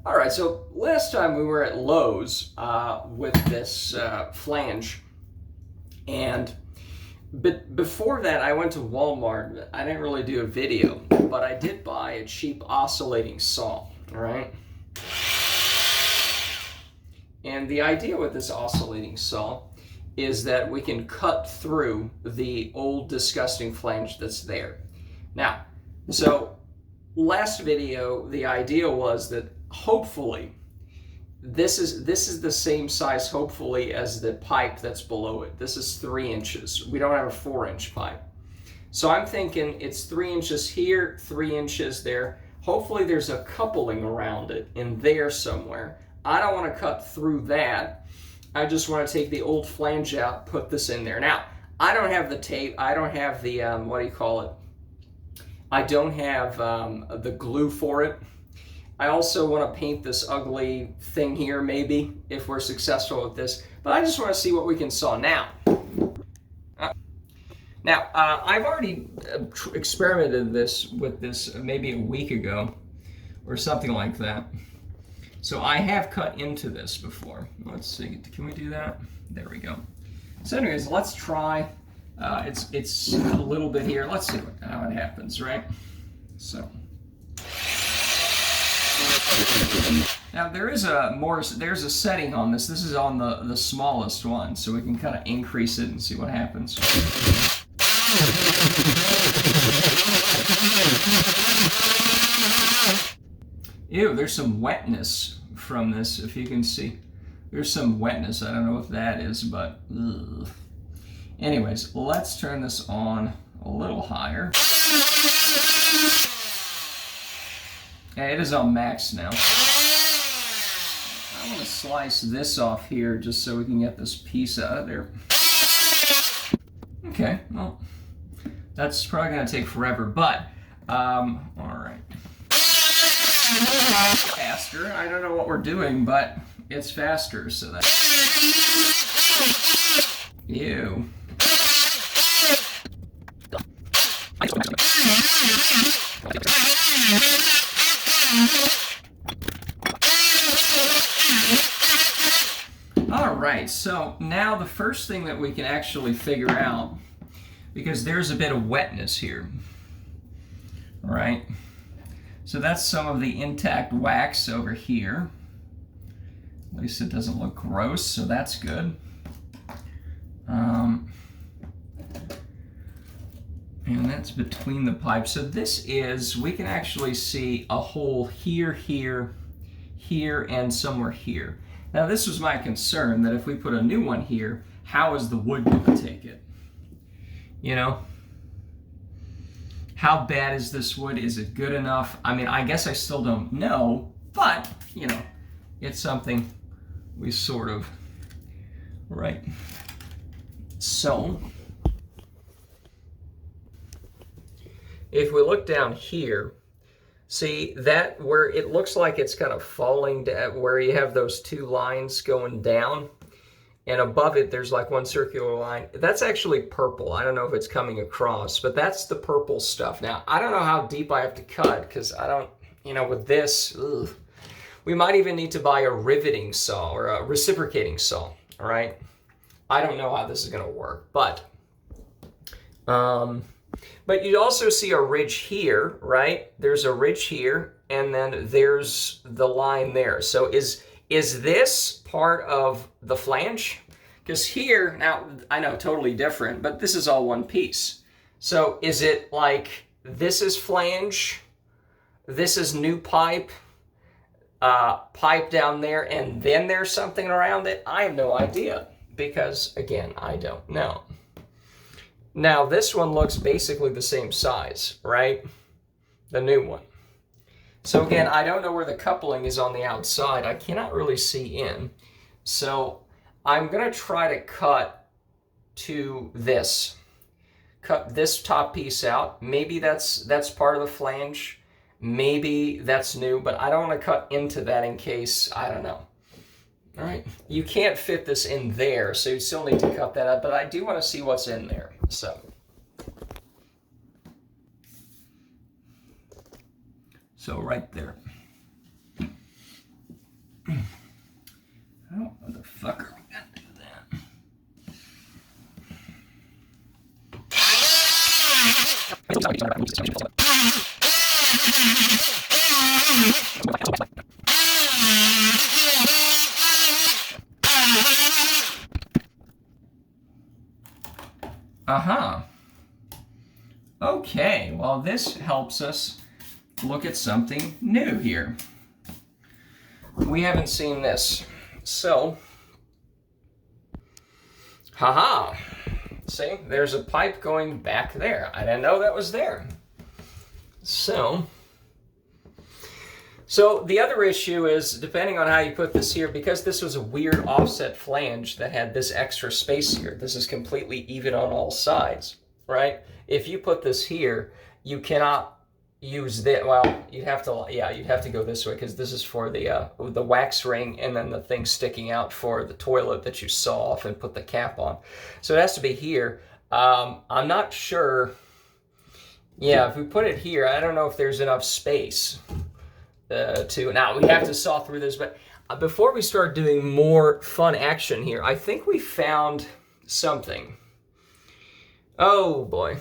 All right, so last time we were at Lowe's with this flange, and before that I went to Walmart. I didn't really do a video, but I did buy a cheap oscillating saw, all right? And the idea with this oscillating saw is that we can cut through the old disgusting flange that's there. Now, so last video, the idea was that hopefully this is the same size, hopefully, as the pipe that's below it. This is 3 inches. We don't have a 4-inch pipe. So I'm thinking it's 3 inches here, 3 inches there. Hopefully there's a coupling around it in there somewhere. I don't want to cut through that. I just want to take the old flange out, put this in there. Now, I don't have the tape. I don't have the, what do you call it? I don't have the glue for it. I also want to paint this ugly thing here, maybe, if we're successful with this. But I just want to see what we can saw now. I've already experimented with this maybe a week ago or something like that. So I have cut into this before. Let's see, can we do that? There we go. So anyways, let's try. It's a little bit here. Let's see how it happens, right? So. Now there's a setting on this. This is on the smallest one, so we can kind of increase it and see what happens. Ew, there's some wetness from this, if you can see. There's some wetness. I don't know what that is, but ugh. Anyways, let's turn this on a little higher. Yeah, it is on max now. I want to slice this off here just so we can get this piece out of there. Okay, well, that's probably going to take forever, but, all right. Faster. I don't know what we're doing, but it's faster, so that. Ew. All right, so now the first thing that we can actually figure out, because there's a bit of wetness here, all right? So that's some of the intact wax over here. At least it doesn't look gross, so that's good. And that's between the pipes. So this is, we can actually see a hole here, here, here, and somewhere here. Now this was my concern, that if we put a new one here, how is the wood going to take it? You know? How bad is this wood? Is it good enough? I mean, I guess I still don't know, but, you know, it's something we sort of, right? So, if we look down here, see that where it looks like it's kind of falling down, where you have those 2 lines going down, and above it there's like one circular line. That's actually purple. I don't know if it's coming across, but that's the purple stuff. Now, I don't know how deep I have to cut, because I don't, you know, with this, ugh. We might even need to buy a riveting saw or a reciprocating saw, all right? I don't know how this is going to work, but you also see a ridge here, right? There's a ridge here, and then there's the line there. So is this part of the flange? Because here, now, I know, totally different, but this is all one piece. So is it like this is flange, this is new pipe, pipe down there, and then there's something around it? I have no idea, because, again, I don't know. Now, this one looks basically the same size, right? The new one. So again, I don't know where the coupling is on the outside. I cannot really see in. So I'm going to try to cut to this. Cut this top piece out. Maybe that's part of the flange. Maybe that's new, but I don't want to cut into that in case, I don't know. All right, you can't fit this in there, so you still need to cut that out, but I do want to see what's in there, so. So right there. Uh-huh. Okay, well this helps us look at something new here. We haven't seen this. So, haha. See, there's a pipe going back there. I didn't know that was there. So the other issue is, depending on how you put this here, because this was a weird offset flange that had this extra space here, this is completely even on all sides, right? If you put this here, you cannot use this. Well, you'd have to go this way, because this is for the wax ring, and then the thing sticking out for the toilet that you saw off and put the cap on. So it has to be here. I'm not sure. Yeah, if we put it here, I don't know if there's enough space now we have to saw through this, but before we start doing more fun action here, I think we found something. Oh boy,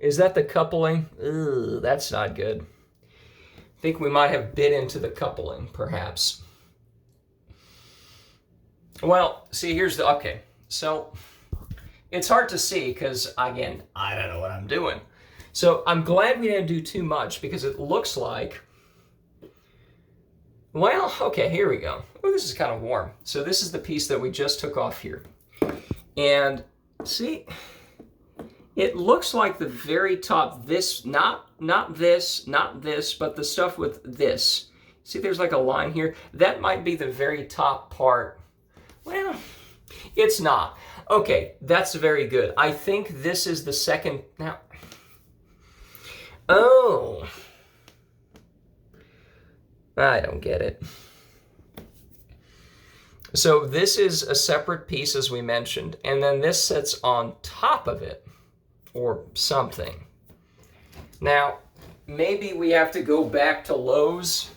is that the coupling? Ugh, that's not good. I think we might have bit into the coupling, perhaps. Well, see, okay, so it's hard to see because, again, I don't know what I'm doing. So I'm glad we didn't do too much, because it looks like, well, okay, here we go. Oh, this is kind of warm. So this is the piece that we just took off here. And see, it looks like the very top, this, not this, but the stuff with this. See, there's like a line here. That might be the very top part. Well, it's not. Okay, that's very good. I think this is the second. Now, oh, I don't get it. So this is a separate piece, as we mentioned, and then this sits on top of it, or something. Now, maybe we have to go back to Lowe's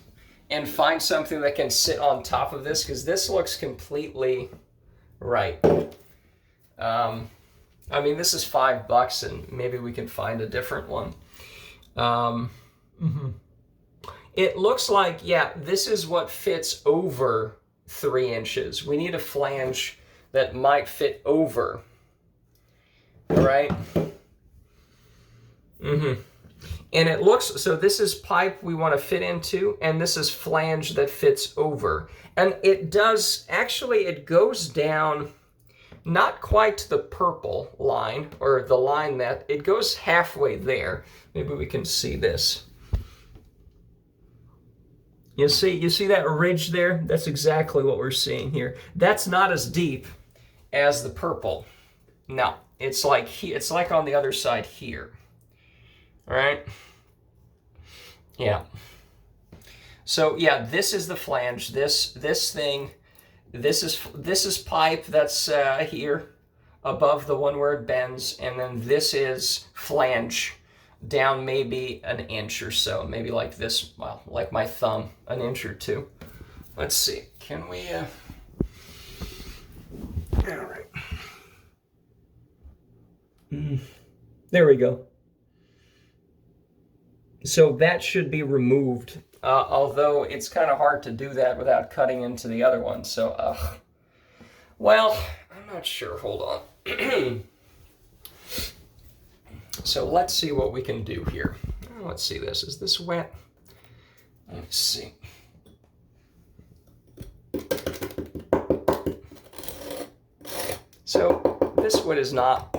and find something that can sit on top of this, because this looks completely right. I mean, this is $5, and maybe we can find a different one. It looks like, yeah, this is what fits over 3 inches. We need a flange that might fit over, right? And it looks, so this is pipe we want to fit into, and this is flange that fits over. And it does, actually, it goes down not quite to the purple line, or the line that, it goes halfway there. Maybe we can see this. You see that ridge there? That's exactly what we're seeing here. That's not as deep as the purple. No, it's like on the other side here. All right? Yeah. So yeah, this is the flange. This thing, this is pipe that's here above the one where it bends, and then this is flange down maybe an inch or so, maybe like this, well, like my thumb, an inch or two. Let's see, can we, all right. There we go. So that should be removed, although it's kind of hard to do that without cutting into the other one, so, well, I'm not sure, hold on. So let's see what we can do here. Let's see this. Is this wet? Let's see. So this wood is not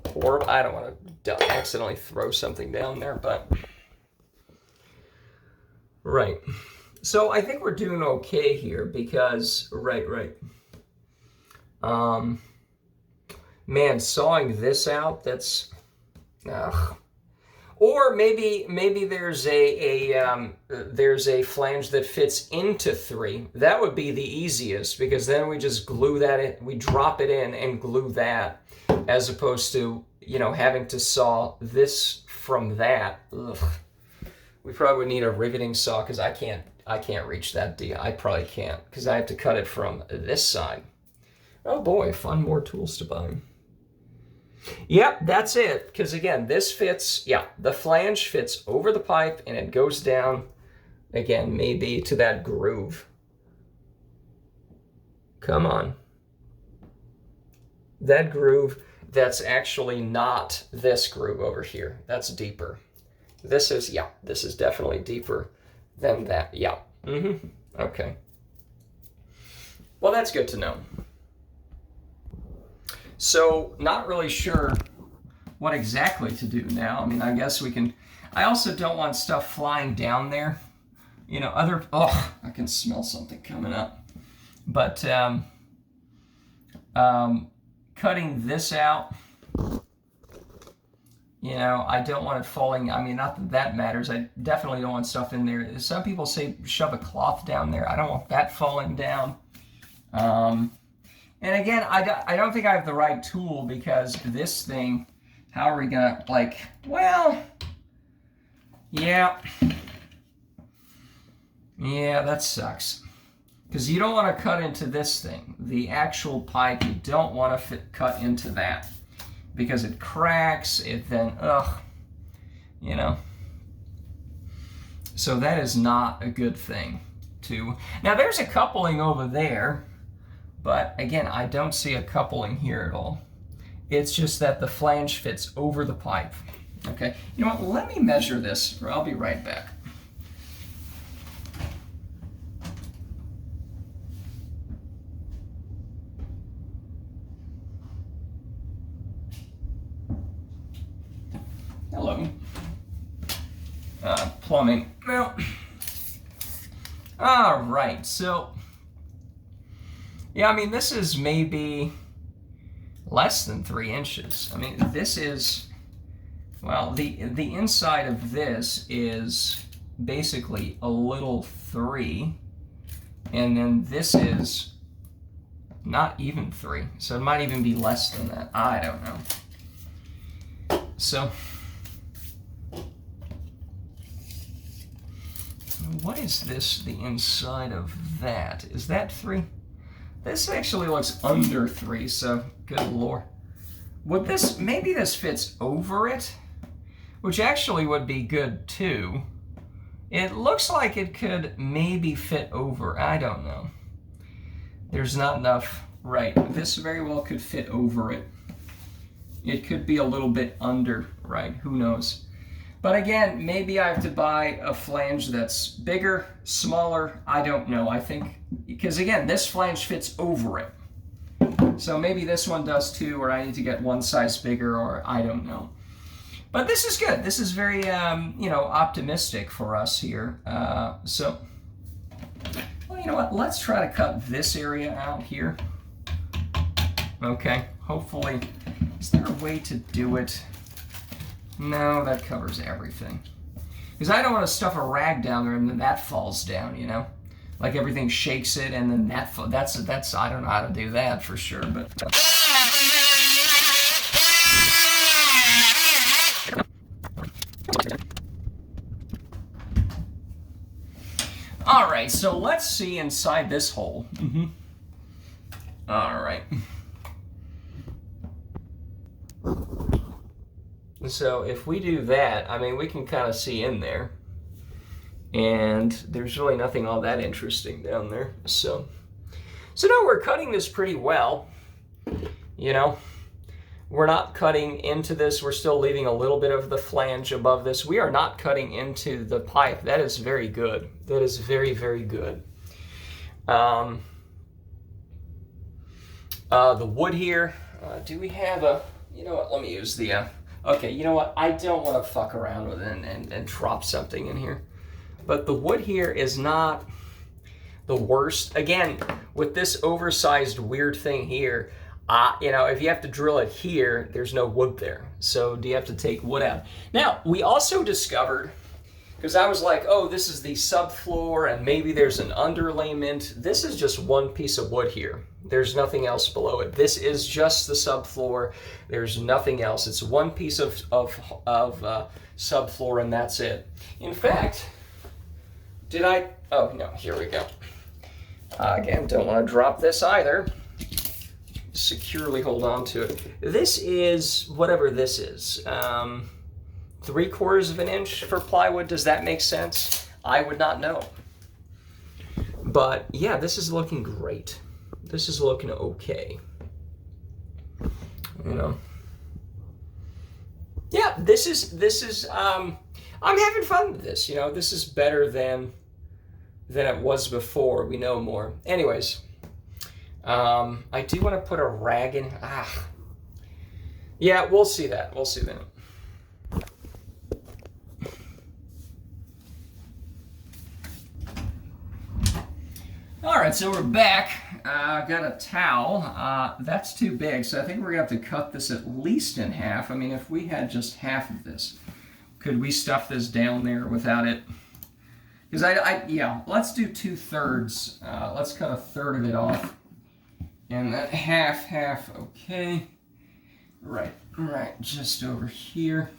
horrible. I don't want to accidentally throw something down there, but right. So I think we're doing okay here because right. Man, sawing this out, that's or maybe there's a flange that fits into 3. That would be the easiest, because then we just glue that in, we drop it in and glue that, as opposed to, you know, having to saw this from that. Ugh. We probably would need a riveting saw, because I can't reach that deep. I probably can't, because I have to cut it from this side. Oh boy, find more tools to buy. Yep, that's it. Because again, this fits, yeah, the flange fits over the pipe and it goes down, again, maybe to that groove. Come on. That groove, that's actually not this groove over here. That's deeper. This is, yeah, this is definitely deeper than that. Yeah. Okay. Well, that's good to know. So, not really sure what exactly to do now. I mean, I guess we can, I also don't want stuff flying down there. You know, oh, I can smell something coming up. But cutting this out, you know, I don't want it falling. I mean, not that that matters. I definitely don't want stuff in there. Some people say shove a cloth down there. I don't want that falling down. And again, I don't think I have the right tool, because this thing, how are we gonna, like, well, yeah, that sucks. Because you don't want to cut into this thing. The actual pipe, you don't want to cut into that. Because it cracks, it then, you know. So that is not a good thing to... Now there's a coupling over there, but again, I don't see a coupling here at all. It's just that the flange fits over the pipe. Okay, you know what, let me measure this, or I'll be right back. Hello. Plumbing. Well, all right, so, yeah, I mean, this is maybe less than 3 inches. I mean, this is, well, the inside of this is basically a little 3, and then this is not even 3, so it might even be less than that. I don't know. So, what is this, the inside of that? Is that 3? This actually looks under 3, so good lord. Would this, maybe this fits over it? Which actually would be good too. It looks like it could maybe fit over, I don't know. There's not enough, right, this very well could fit over it. It could be a little bit under, right, who knows. But again, maybe I have to buy a flange that's bigger, smaller, I don't know. I think, because again, this flange fits over it. So maybe this one does too, or I need to get one size bigger, or I don't know. But this is good. This is very, you know, optimistic for us here. So, well, you know what? Let's try to cut this area out here. Okay, hopefully, is there a way to do it? No, that covers everything. Because I don't want to stuff a rag down there and then that falls down, you know? Like everything shakes it and then that's I don't know how to do that for sure, but... All right, so let's see inside this hole. All right. So if we do that, I mean, we can kind of see in there. And there's really nothing all that interesting down there. So no, we're cutting this pretty well. You know, we're not cutting into this. We're still leaving a little bit of the flange above this. We are not cutting into the pipe. That is very good. That is very, very good. The wood here, do we have a, you know what, let me use the, okay, you know what, I don't want to fuck around with it and drop something in here. But the wood here is not the worst. Again, with this oversized weird thing here, you know, if you have to drill it here, there's no wood there. So do you have to take wood out? Now, we also discovered, because I was like, oh, this is the subfloor and maybe there's an underlayment. This is just one piece of wood here. There's nothing else below it. This is just the subfloor. There's nothing else. It's one piece of subfloor and that's it. In fact, did I? Oh, no, here we go. Again, don't want to drop this either. securely hold on to it. This is whatever this is. 3/4 of an inch for plywood. Does that make sense? I would not know. But yeah, this is looking great. This is looking okay. You know. Yeah, this is I'm having fun with this. You know, this is better than it was before. We know more. Anyways, I do want to put a rag in. Yeah, we'll see that. We'll see that. All right, so we're back. Got a towel. That's too big, so I think we're gonna have to cut this at least in half. I mean, if we had just half of this, could we stuff this down there without it? Because yeah, let's do 2/3. Let's cut 1/3 of it off, and that half, okay. Right, just over here.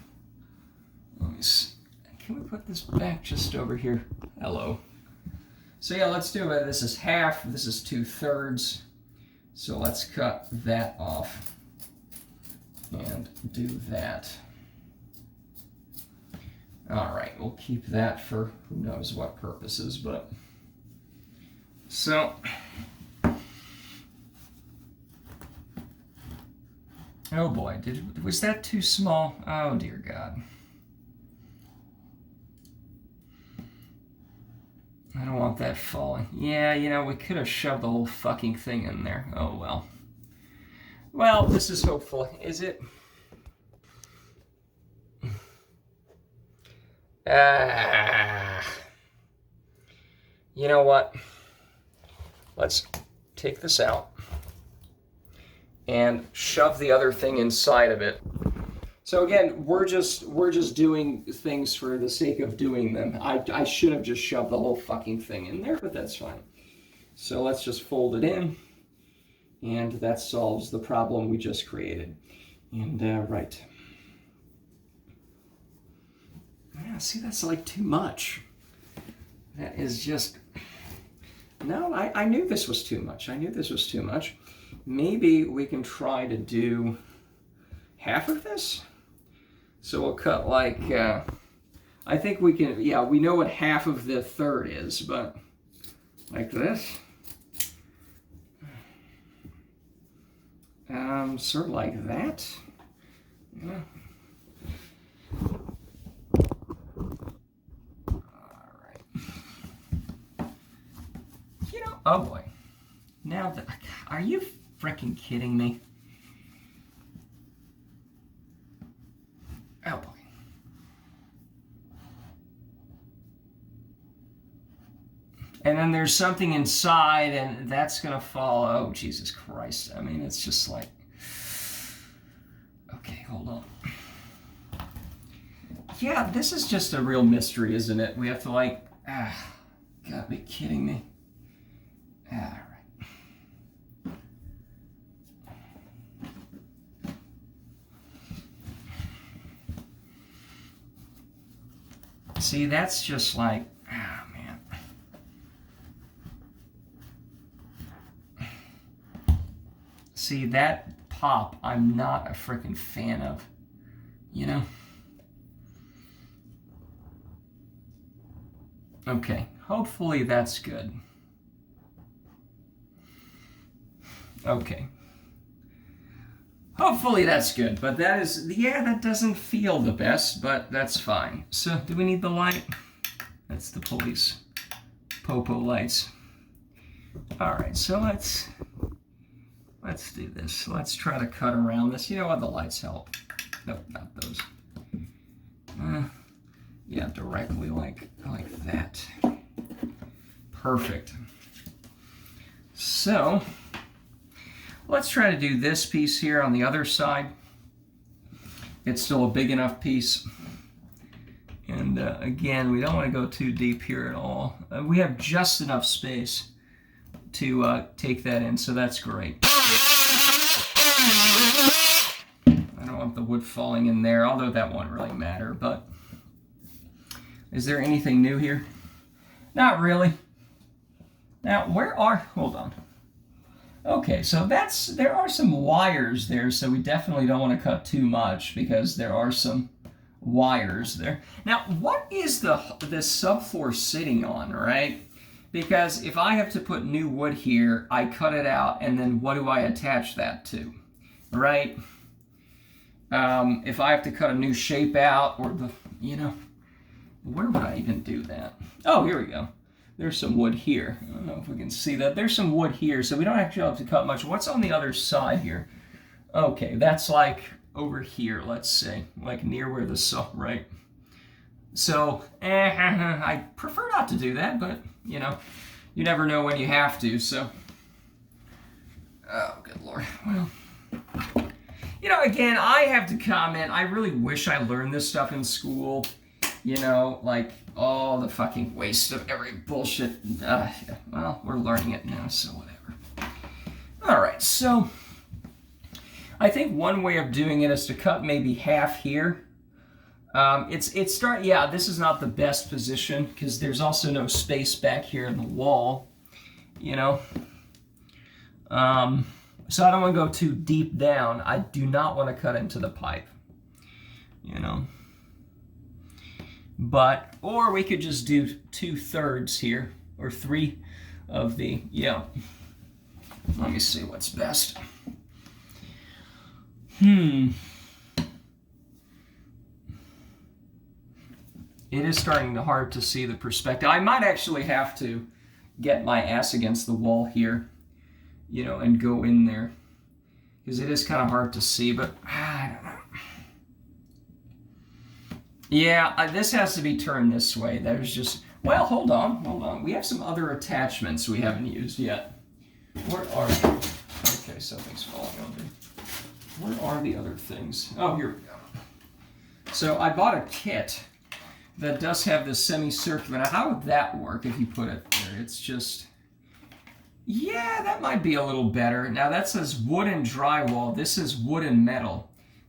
Let me see. Can we put this back just over here? Hello. So yeah, let's do it. This is half, this is 2/3. So let's cut that off and do that. All right, we'll keep that for who knows what purposes, but so. Oh boy, was that too small? Oh dear God. I don't want that falling. Yeah, you know, we could have shoved the whole fucking thing in there. Oh well. Well, this is hopeful. Is it? You know what? Let's take this out and shove the other thing inside of it. So again, we're just doing things for the sake of doing them. I should have just shoved the whole fucking thing in there, but that's fine. So let's just fold it in, and that solves the problem we just created. And right. Yeah, see, that's like too much. That is just, no, I knew this was too much. I knew this was too much. Maybe we can try to do half of this. So we'll cut like, I think we can, yeah, we know what half of the 1/3 is, but like this. Sort of like that. Yeah. All right. You know, oh boy. Now, are you freaking kidding me? Oh boy. And then there's something inside, and that's gonna fall. Oh, Jesus Christ. I mean, it's just like, okay, hold on. Yeah, this is just a real mystery, isn't it? We have to like, gotta be kidding me. All right. See, that's just like, oh man. See, that pop, I'm not a freaking fan of, you know? Okay, hopefully that's good. Okay. Hopefully that's good, but that is, yeah, that doesn't feel the best, but that's fine. So, do we need the light? That's the police. Popo lights. All right, so let's do this. Let's try to cut around this. You know what, the lights help. Nope, not those. Yeah, directly like that. Perfect. So, let's try to do this piece here on the other side. It's still a big enough piece. And again, we don't want to go too deep here at all. We have just enough space to take that in, so that's great. I don't want the wood falling in there, although that won't really matter, but is there anything new here? Not really. Now, hold on. Okay, so there are some wires there, so we definitely don't want to cut too much because there are some wires there. Now, what is this subfloor sitting on, right? Because if I have to put new wood here, I cut it out, and then what do I attach that to, right? If I have to cut a new shape out, or where would I even do that? Oh, here we go. There's some wood here. I don't know if we can see that. There's some wood here, so we don't actually have to cut much. What's on the other side here? Okay, that's like over here, let's say, like near where the saw, right? So, I prefer not to do that, but, you never know when you have to, so. Oh, good Lord. Well, again, I have to comment, I really wish I learned this stuff in school. Like all the fucking waste of every bullshit. Yeah, well, we're learning it now, so whatever. All right, so I think one way of doing it is to cut maybe half here. This is not the best position because there's also no space back here in the wall, So I don't want to go too deep down. I do not want to cut into the pipe, But, or we could just do 2/3 here, or 3 of the, Let me see what's best. It is starting to hard to see the perspective. I might actually have to get my ass against the wall here, and go in there. Because it is kind of hard to see, but I don't know. Yeah, this has to be turned this way. There's just, well, hold on. We have some other attachments we haven't used yet. Where are they? Okay, something's falling over. Where are the other things? Oh, here we go. So I bought a kit that does have this semicircular. Now, how would that work if you put it there? It's just, yeah, that might be a little better. Now, that says wood and drywall. This is wood and metal.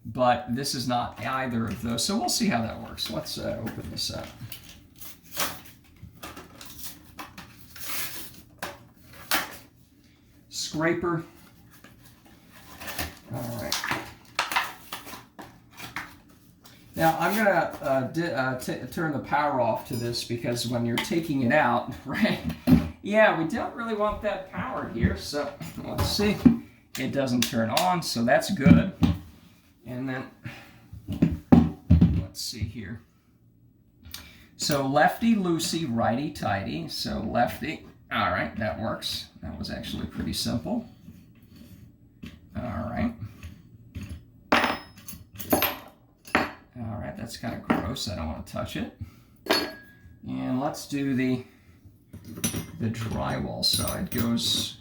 But this is not either of those, so we'll see how that works. Let's open this up. Scraper. All right. Now I'm gonna turn the power off to this because when you're taking it out, right? Yeah, we don't really want that power here. So let's see. It doesn't turn on, so that's good. And then, let's see here. So lefty loosey, righty tighty. So lefty, all right, that works. That was actually pretty simple. All right. All right, that's kind of gross. I don't want to touch it. And let's do the drywall side. Goes,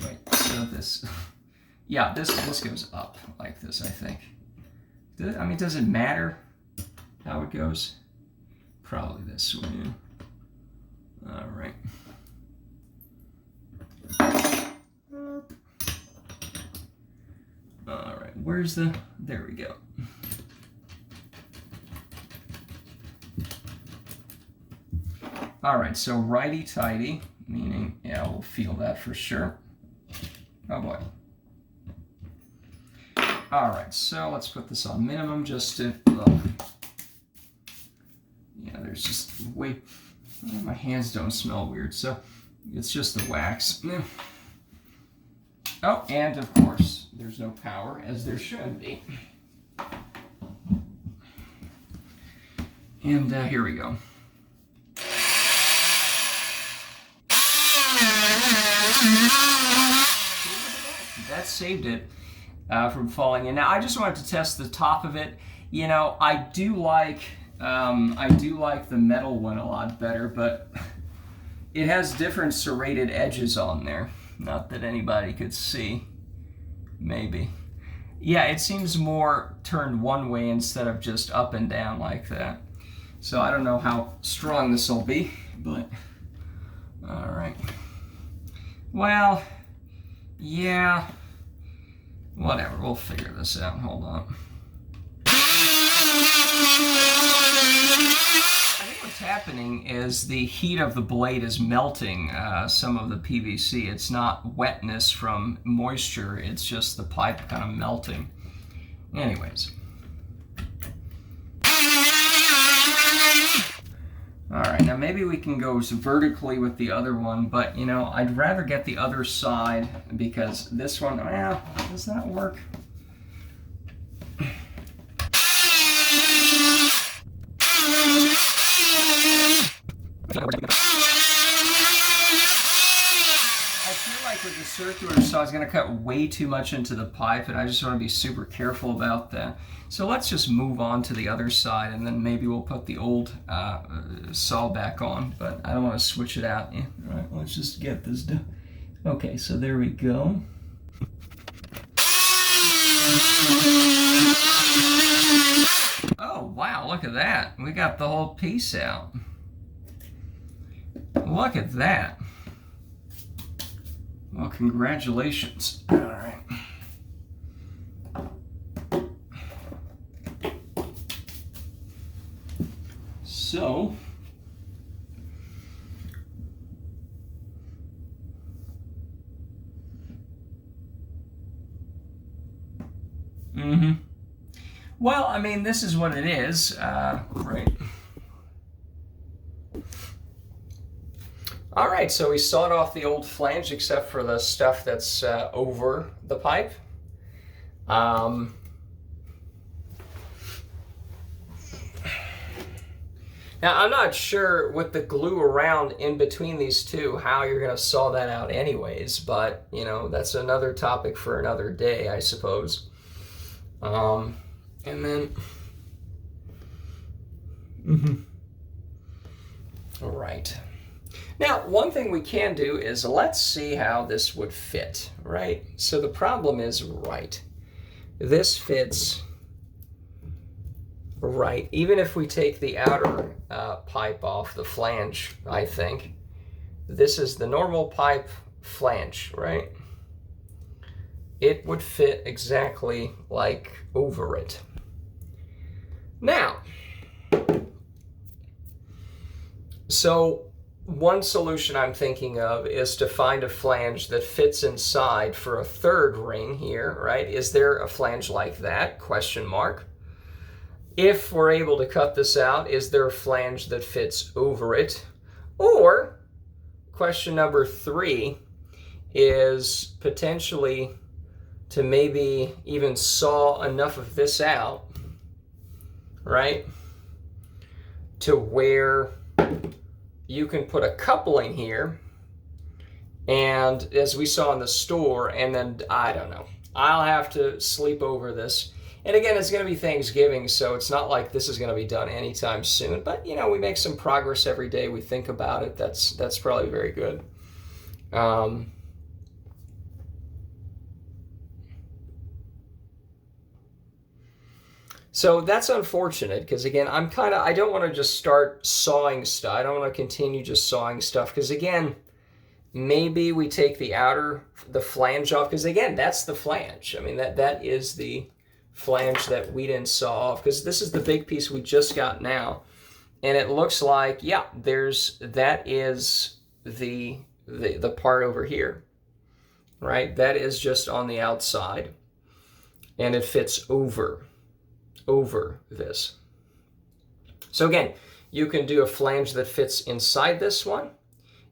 wait, so this. Yeah, this goes up like this, I think. I mean, does it matter how it goes? Probably this way. Yeah. All right. All right, where's the, there we go. All right, so righty-tighty, meaning, yeah, we'll feel that for sure. Oh boy. All right, so let's put this on minimum just to, yeah, there's just way, my hands don't smell weird, so it's just the wax. Oh, and of course, there's no power, as there should be. And here we go. That saved it from falling in. Now, I just wanted to test the top of it. You know, I do like the metal one a lot better, but it has different serrated edges on there. Not that anybody could see, maybe. Yeah, it seems more turned one way instead of just up and down like that. So I don't know how strong this will be, but all right. Well, yeah, whatever, we'll figure this out. Hold on. I think what's happening is the heat of the blade is melting some of the PVC. It's not wetness from moisture, it's just the pipe kind of melting. Anyways. Alright, now maybe we can go vertically with the other one, but you know, I'd rather get the other side because this one, well, does that work? I feel like with the circular saw, it's going to cut way too much into the pipe, and I just want to be super careful about that. So let's just move on to the other side, and then maybe we'll put the old saw back on, but I don't want to switch it out. Yeah, all right, let's just get this done. Okay, so there we go. Oh, wow, look at that. We got the whole piece out. Look at that. Well, congratulations. All right. So, well, I mean, this is what it is, right? All right, so we sawed off the old flange except for the stuff that's over the pipe. Now, I'm not sure with the glue around in between these two how you're going to saw that out anyways, but, you know, that's another topic for another day, I suppose. And then, all right. Now, one thing we can do is let's see how this would fit, right? So the problem is, right, this fits right. Even if we take the outer pipe off the flange, I think, this is the normal pipe flange, right? It would fit exactly like over it. Now, so one solution I'm thinking of is to find a flange that fits inside for a third ring here, right? Is there a flange like that? Question mark. If we're able to cut this out, is there a flange that fits over it? Or, question number 3 is potentially to maybe even saw enough of this out, right, to where you can put a coupling here, and as we saw in the store, and then, I don't know, I'll have to sleep over this. And again, it's going to be Thanksgiving, so it's not like this is going to be done anytime soon, but, you know, we make some progress every day. We think about it. That's probably very good. So that's unfortunate because, again, I don't want to just start sawing stuff. I don't want to continue just sawing stuff because, again, maybe we take the flange off because, again, that's the flange. I mean, that is the flange that we didn't saw off because this is the big piece we just got now. And it looks like, yeah, that is the part over here, right? That is just on the outside and it fits over this. So again, you can do a flange that fits inside this one.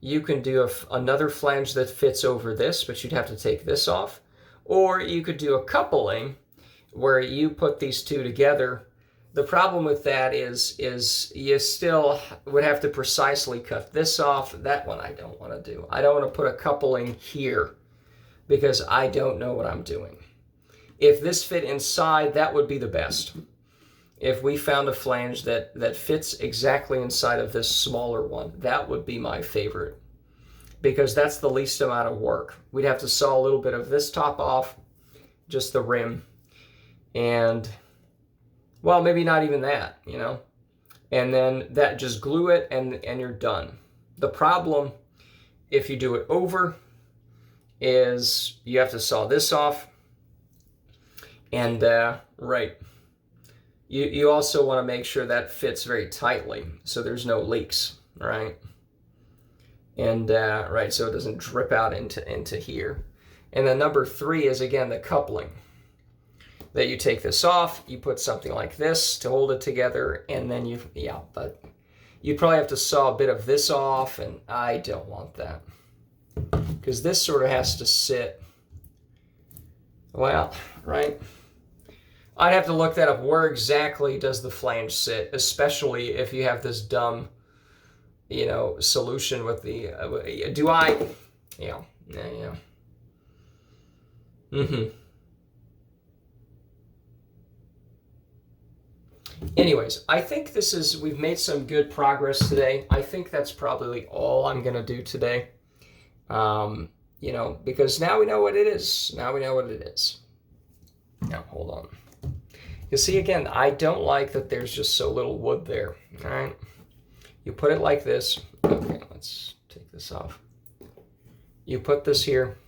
You can do another flange that fits over this, but you'd have to take this off. Or you could do a coupling where you put these two together. The problem with that is you still would have to precisely cut this off. That one I don't want to do. I don't want to put a coupling here because I don't know what I'm doing. If this fit inside, that would be the best. If we found a flange that fits exactly inside of this smaller one, that would be my favorite because that's the least amount of work. We'd have to saw a little bit of this top off, just the rim, and, well, maybe not even that, you know, and then that just glue it and you're done. The problem, if you do it over, is you have to saw this off. And, right, you also want to make sure that fits very tightly so there's no leaks, right? And right, so it doesn't drip out into here. And then number 3 is, again, the coupling. That you take this off, you put something like this to hold it together, and then but you'd probably have to saw a bit of this off, and I don't want that. Because this sort of has to sit, well, right? I'd have to look that up. Where exactly does the flange sit, especially if you have this dumb, solution with the, Anyways, I think we've made some good progress today. I think that's probably all I'm going to do today. Because now we know what it is. Now, hold on. You see, again, I don't like that there's just so little wood there. All right. You put it like this. Okay, let's take this off. You put this here,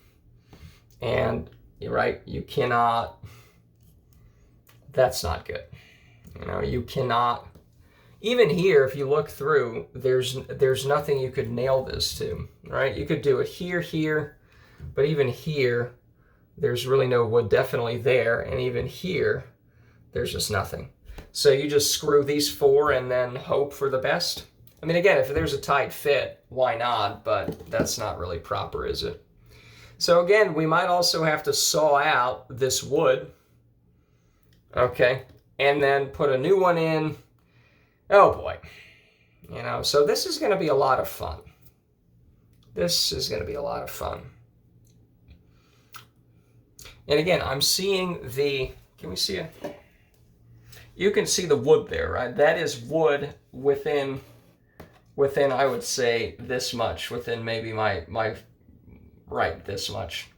and you're right, you cannot, that's not good. You cannot, even here, if you look through, there's nothing you could nail this to, right? You could do it here, but even here, there's really no wood definitely there, and even here, there's just nothing. So you just screw these 4 and then hope for the best. I mean, again, if there's a tight fit, why not? But that's not really proper, is it? So again, we might also have to saw out this wood, okay, and then put a new one in. Oh boy. So this is going to be a lot of fun. And again, I'm seeing can we see it? You can see the wood there, right? That is wood within I would say this much, within maybe my right, this much.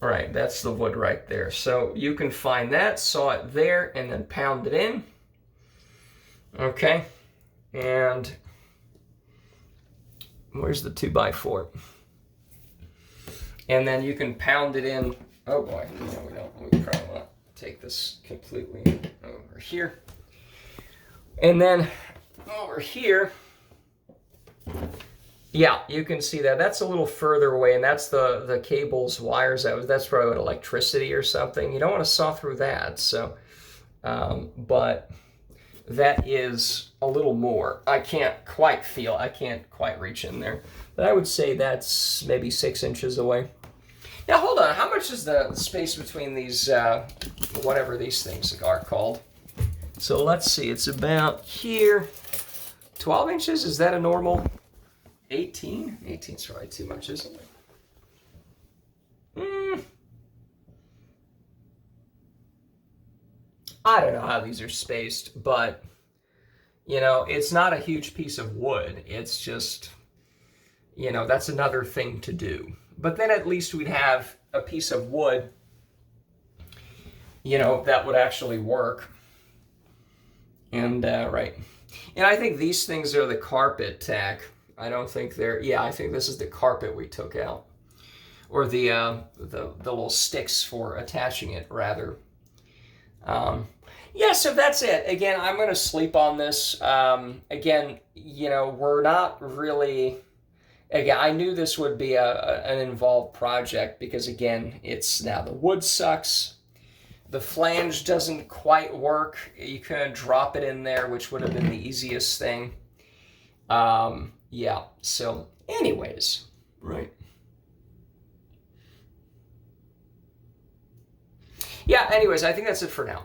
Right, that's the wood right there. So you can find that, saw it there, and then pound it in. Okay, and where's the 2x4? And then you can pound it in. Oh boy, no, we don't. We probably want to take this completely over here. And then over here, yeah, you can see that. That's a little further away, and that's the cables, wires. That's probably what, electricity or something. You don't want to saw through that. So, but that is a little more. I can't quite reach in there. But I would say that's maybe 6 inches away. Now, hold on. How much is the space between these, whatever these things are called? So let's see. It's about here. 12 inches? Is that a normal? 18? 18's probably too much, isn't it? I don't know how these are spaced, but, it's not a huge piece of wood. It's just, that's another thing to do. But then at least we'd have a piece of wood, that would actually work. And, right. And I think these things are the carpet tack. I don't think I think this is the carpet we took out. Or the little sticks for attaching it, rather. So that's it. Again, I'm going to sleep on this. Again, we're not really... Again, I knew this would be an involved project because, again, the wood sucks. The flange doesn't quite work. You couldn't drop it in there, which would have been the easiest thing. So anyways, right. Anyways, I think that's it for now.